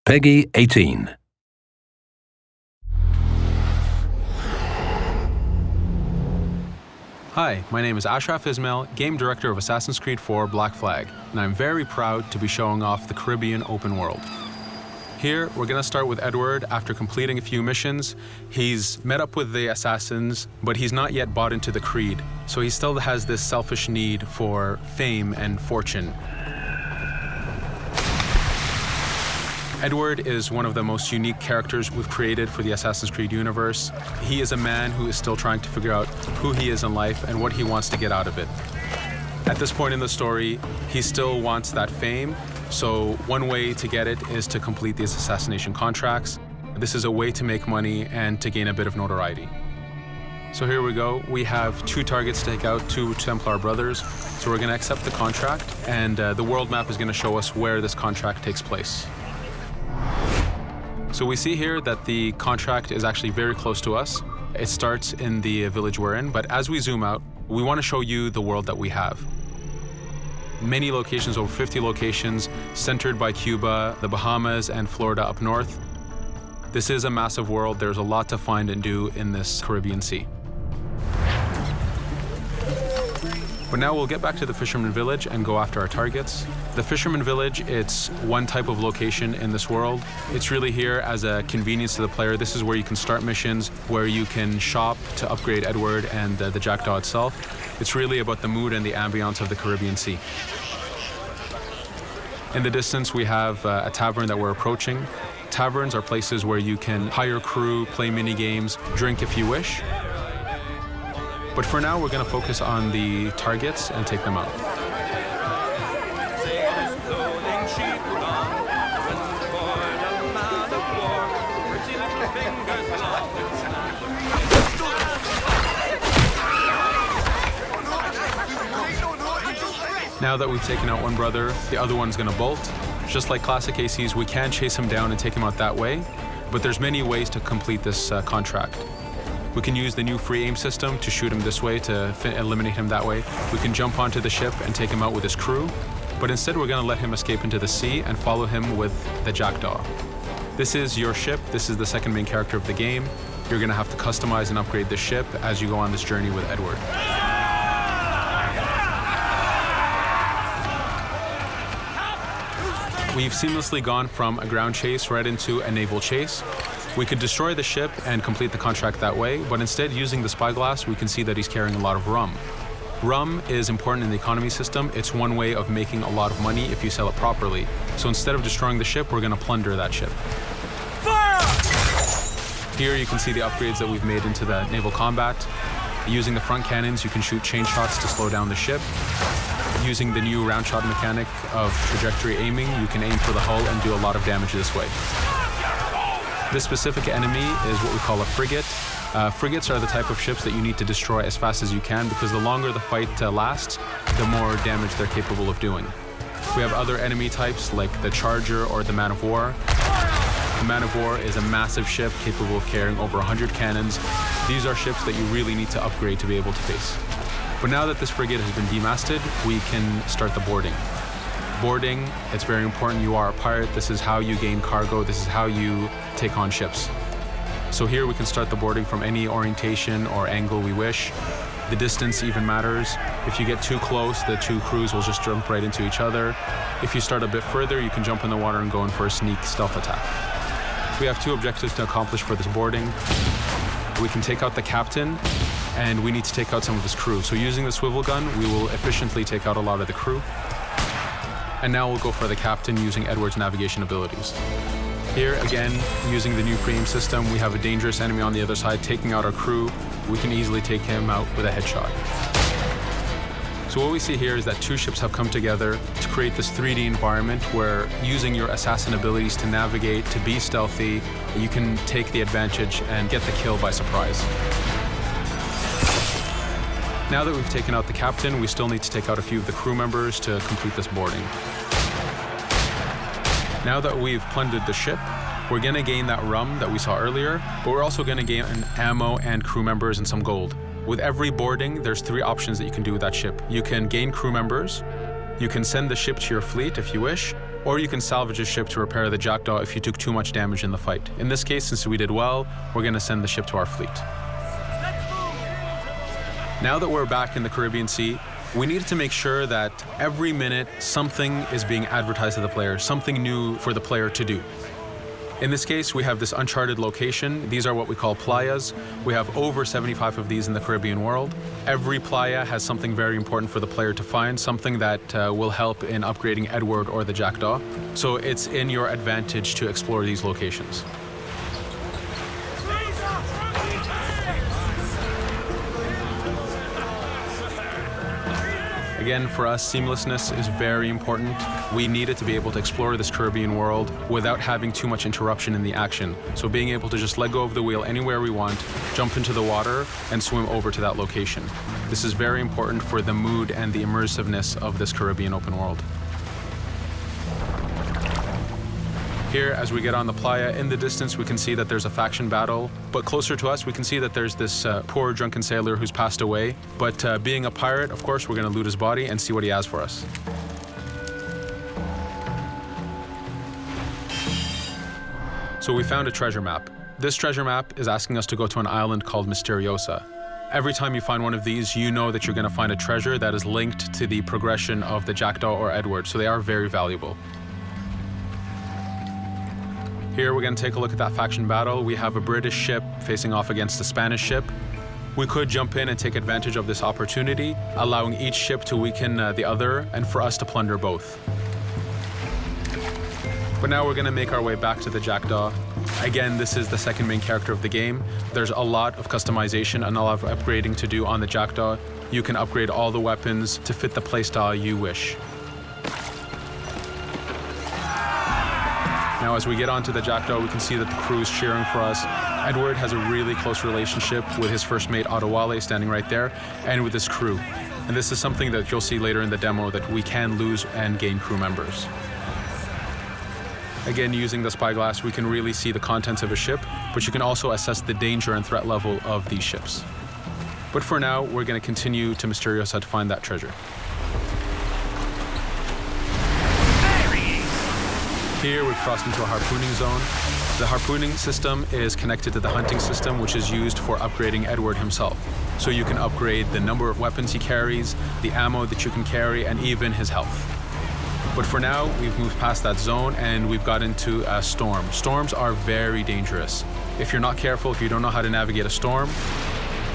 Peggy 18. Hi, my name is Ashraf Ismail, Game Director of Assassin's Creed 4 Black Flag, and I'm very proud to be showing off the Caribbean open world. Here, we're going to start with Edward. After completing a few missions, he's met up with the assassins, but he's not yet bought into the creed, so he still has this selfish need for fame and fortune. Edward is one of the most unique characters we've created for the Assassin's Creed universe. He is a man who is still trying to figure out who he is in life and what he wants to get out of it. At this point in the story, he still wants that fame, so one way to get it is to complete these assassination contracts. This is a way to make money and to gain a bit of notoriety. So here we go. We have 2 targets to take out, 2 Templar brothers. So we're going to accept the contract, and the world map is going to show us where this contract takes place. So we see here that the contract is actually very close to us. It starts in the village we're in, but as we zoom out, we want to show you the world that we have. Many locations, over 50 locations, centered by Cuba, the Bahamas, and Florida up north. This is a massive world. There's a lot to find and do in this Caribbean Sea. But now we'll get back to the Fisherman Village and go after our targets. The Fisherman Village, it's one type of location in this world. It's really here as a convenience to the player. This is where you can start missions, where you can shop to upgrade Edward and the Jackdaw itself. It's really about the mood and the ambiance of the Caribbean Sea. In the distance, we have a tavern that we're approaching. Taverns are places where you can hire crew, play mini games, drink if you wish. But for now, we're going to focus on the targets and take them out. Now that we've taken out one brother, the other one's going to bolt. Just like classic ACs, we can chase him down and take him out that way, but there's many ways to complete this contract. We can use the new free aim system to shoot him this way, to eliminate him that way. We can jump onto the ship and take him out with his crew, but instead we're going to let him escape into the sea and follow him with the Jackdaw. This is your ship. This is the second main character of the game. You're going to have to customize and upgrade the ship as you go on this journey with Edward. We've seamlessly gone from a ground chase right into a naval chase. We could destroy the ship and complete the contract that way, but instead, using the spyglass, we can see that he's carrying a lot of rum. Rum is important in the economy system. It's one way of making a lot of money if you sell it properly. So instead of destroying the ship, we're going to plunder that ship. Fire! Here you can see the upgrades that we've made into the naval combat. Using the front cannons, you can shoot chain shots to slow down the ship. Using the new round shot mechanic of trajectory aiming, you can aim for the hull and do a lot of damage this way. This specific enemy is what we call a frigate. Frigates are the type of ships that you need to destroy as fast as you can, because the longer the fight lasts, the more damage they're capable of doing. We have other enemy types like the Charger or the Man of War. The Man of War is a massive ship capable of carrying over 100 cannons. These are ships that you really need to upgrade to be able to face. But now that this frigate has been demasted, we can start the boarding. Boarding, it's very important. You are a pirate. This is how you gain cargo. This is how you take on ships. So here we can start the boarding from any orientation or angle we wish. The distance even matters. If you get too close, the 2 crews will just jump right into each other. If you start a bit further, you can jump in the water and go in for a sneak stealth attack. We have 2 objectives to accomplish for this boarding. We can take out the captain, and we need to take out some of his crew. So using the swivel gun, we will efficiently take out a lot of the crew. And now we'll go for the captain using Edward's navigation abilities. Here, again, using the new free aim system, we have a dangerous enemy on the other side taking out our crew. We can easily take him out with a headshot. So what we see here is that 2 ships have come together to create this 3D environment where, using your assassin abilities to navigate, to be stealthy, you can take the advantage and get the kill by surprise. Now that we've taken out the captain, we still need to take out a few of the crew members to complete this boarding. Now that we've plundered the ship, we're going to gain that rum that we saw earlier, but we're also going to gain ammo and crew members and some gold. With every boarding, there's 3 options that you can do with that ship. You can gain crew members, you can send the ship to your fleet if you wish, or you can salvage a ship to repair the Jackdaw if you took too much damage in the fight. In this case, since we did well, we're going to send the ship to our fleet. Now that we're back in the Caribbean Sea, we needed to make sure that every minute something is being advertised to the player, something new for the player to do. In this case, we have this uncharted location. These are what we call playas. We have over 75 of these in the Caribbean world. Every playa has something very important for the player to find, something that will help in upgrading Edward or the Jackdaw. So it's in your advantage to explore these locations. Again, for us, seamlessness is very important. We needed to be able to explore this Caribbean world without having too much interruption in the action. So being able to just let go of the wheel anywhere we want, jump into the water, and swim over to that location. This is very important for the mood and the immersiveness of this Caribbean open world. Here, as we get on the playa, in the distance we can see that there's a faction battle, but closer to us we can see that there's this poor drunken sailor who's passed away. But being a pirate, of course, we're going to loot his body and see what he has for us. So we found a treasure map. This treasure map is asking us to go to an island called Misteriosa. Every time you find one of these, you know that you're going to find a treasure that is linked to the progression of the Jackdaw or Edward, so they are very valuable. Here we're going to take a look at that faction battle. We have a British ship facing off against a Spanish ship. We could jump in and take advantage of this opportunity, allowing each ship to weaken the other and for us to plunder both. But now we're going to make our way back to the Jackdaw. Again, this is the second main character of the game. There's a lot of customization and a lot of upgrading to do on the Jackdaw. You can upgrade all the weapons to fit the playstyle you wish. Now, as we get onto the Jackdaw, we can see that the crew is cheering for us. Edward has a really close relationship with his first mate, Adewale, standing right there, and with his crew. And this is something that you'll see later in the demo, that we can lose and gain crew members. Again, using the spyglass, we can really see the contents of a ship, but you can also assess the danger and threat level of these ships. But for now, we're going to continue to Misteriosa to find that treasure. Here we've crossed into a harpooning zone. The harpooning system is connected to the hunting system, which is used for upgrading Edward himself. So you can upgrade the number of weapons he carries, the ammo that you can carry, and even his health. But for now, we've moved past that zone and we've got into a storm. Storms are very dangerous. If you're not careful, if you don't know how to navigate a storm,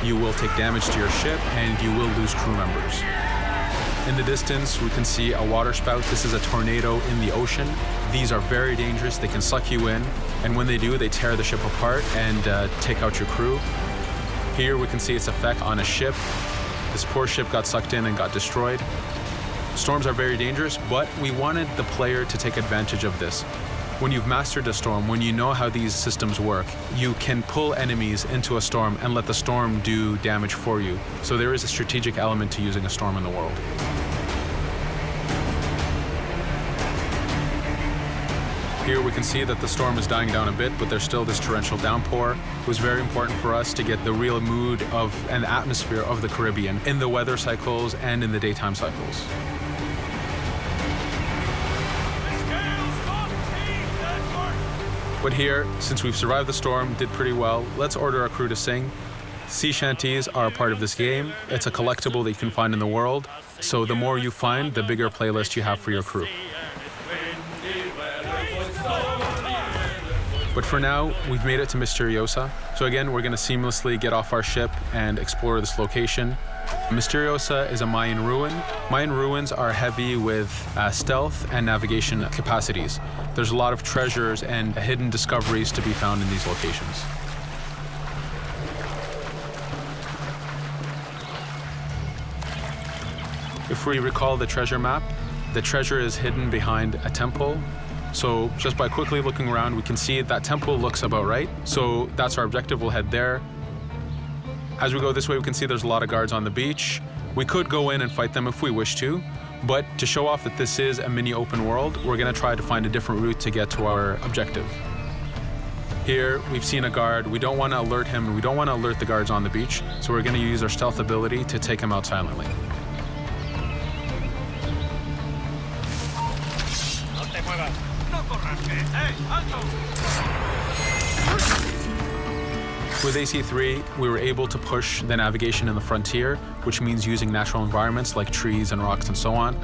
you will take damage to your ship and you will lose crew members. In the distance, we can see a water spout. This is a tornado in the ocean. These are very dangerous. They can suck you in, and when they do, they tear the ship apart and take out your crew. Here we can see its effect on a ship. This poor ship got sucked in and got destroyed. Storms are very dangerous, but we wanted the player to take advantage of this. When you've mastered a storm, when you know how these systems work, you can pull enemies into a storm and let the storm do damage for you. So there is a strategic element to using a storm in the world. Here we can see that the storm is dying down a bit, but there's still this torrential downpour. It was very important for us to get the real mood of and atmosphere of the Caribbean in the weather cycles and in the daytime cycles. But here, since we've survived the storm, did pretty well, let's order our crew to sing. Sea shanties are a part of this game. It's a collectible that you can find in the world. So the more you find, the bigger playlist you have for your crew. But for now, we've made it to Misteriosa. So again, we're going to seamlessly get off our ship and explore this location. Misteriosa is a Mayan ruin. Mayan ruins are heavy with stealth and navigation capacities. There's a lot of treasures and hidden discoveries to be found in these locations. If we recall the treasure map, the treasure is hidden behind a temple. So just by quickly looking around, we can see that temple looks about right. So that's our objective, we'll head there. As we go this way, we can see there's a lot of guards on the beach. We could go in and fight them if we wish to, but to show off that this is a mini open world, we're gonna try to find a different route to get to our objective. Here, we've seen a guard. We don't wanna alert him, and we don't wanna alert the guards on the beach, so we're gonna use our stealth ability to take him out silently. With AC3, we were able to push the navigation in the frontier, which means using natural environments like trees and rocks and so on.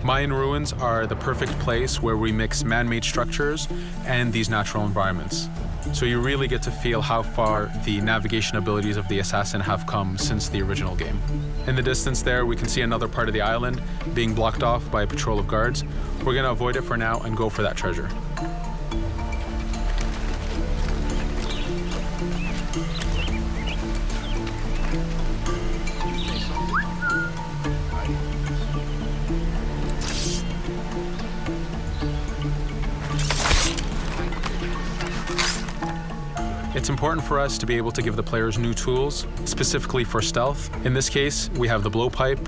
Mayan ruins are the perfect place where we mix man-made structures and these natural environments. So you really get to feel how far the navigation abilities of the assassin have come since the original game. In the distance there, we can see another part of the island being blocked off by a patrol of guards. We're going to avoid it for now and go for that treasure. It's important for us to be able to give the players new tools, specifically for stealth. In this case, we have the blowpipe.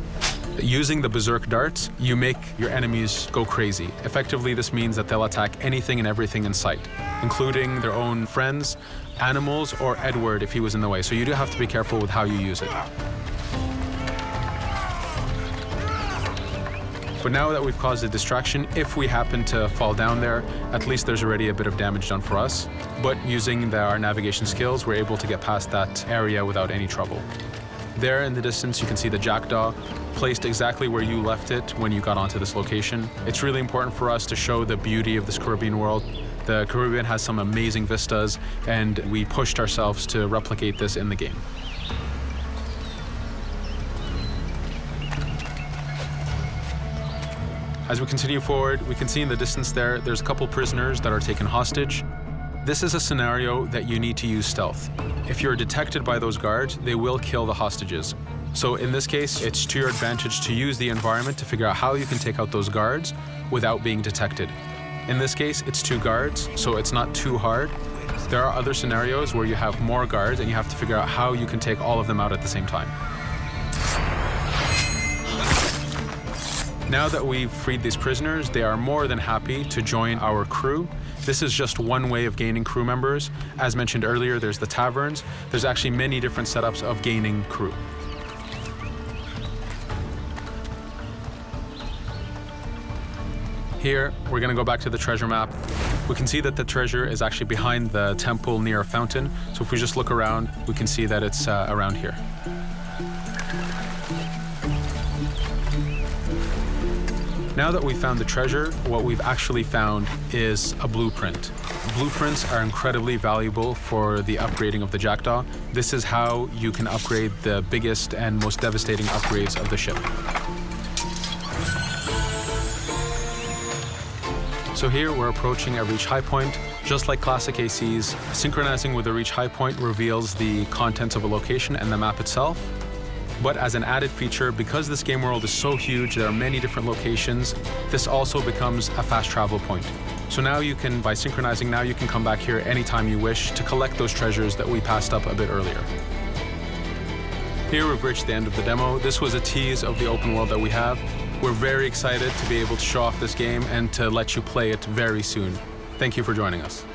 Using the berserk darts, you make your enemies go crazy. Effectively, this means that they'll attack anything and everything in sight, including their own friends, animals, or Edward if he was in the way. So you do have to be careful with how you use it. But now that we've caused a distraction, if we happen to fall down there, at least there's already a bit of damage done for us. But using our navigation skills, we're able to get past that area without any trouble. There in the distance, you can see the jackdaw placed exactly where you left it when you got onto this location. It's really important for us to show the beauty of this Caribbean world. The Caribbean has some amazing vistas, and we pushed ourselves to replicate this in the game. As we continue forward, we can see in the distance there's a couple prisoners that are taken hostage. This is a scenario that you need to use stealth. If you're detected by those guards, they will kill the hostages. So in this case, it's to your advantage to use the environment to figure out how you can take out those guards without being detected. In this case, it's 2 guards, so it's not too hard. There are other scenarios where you have more guards and you have to figure out how you can take all of them out at the same time. Now that we've freed these prisoners, they are more than happy to join our crew. This is just one way of gaining crew members. As mentioned earlier, there's the taverns. There's actually many different setups of gaining crew. Here, we're going to go back to the treasure map. We can see that the treasure is actually behind the temple near a fountain. So if we just look around, we can see that it's around here. Now that we've found the treasure, what we've actually found is a blueprint. Blueprints are incredibly valuable for the upgrading of the jackdaw. This is how you can upgrade the biggest and most devastating upgrades of the ship. So here we're approaching a reach high point. Just like classic ACs, synchronizing with a reach high point reveals the contents of a location and the map itself. But as an added feature, because this game world is so huge, there are many different locations, this also becomes a fast travel point. So now you can, by synchronizing, now you can come back here anytime you wish to collect those treasures that we passed up a bit earlier. Here we've reached the end of the demo. This was a tease of the open world that we have. We're very excited to be able to show off this game and to let you play it very soon. Thank you for joining us.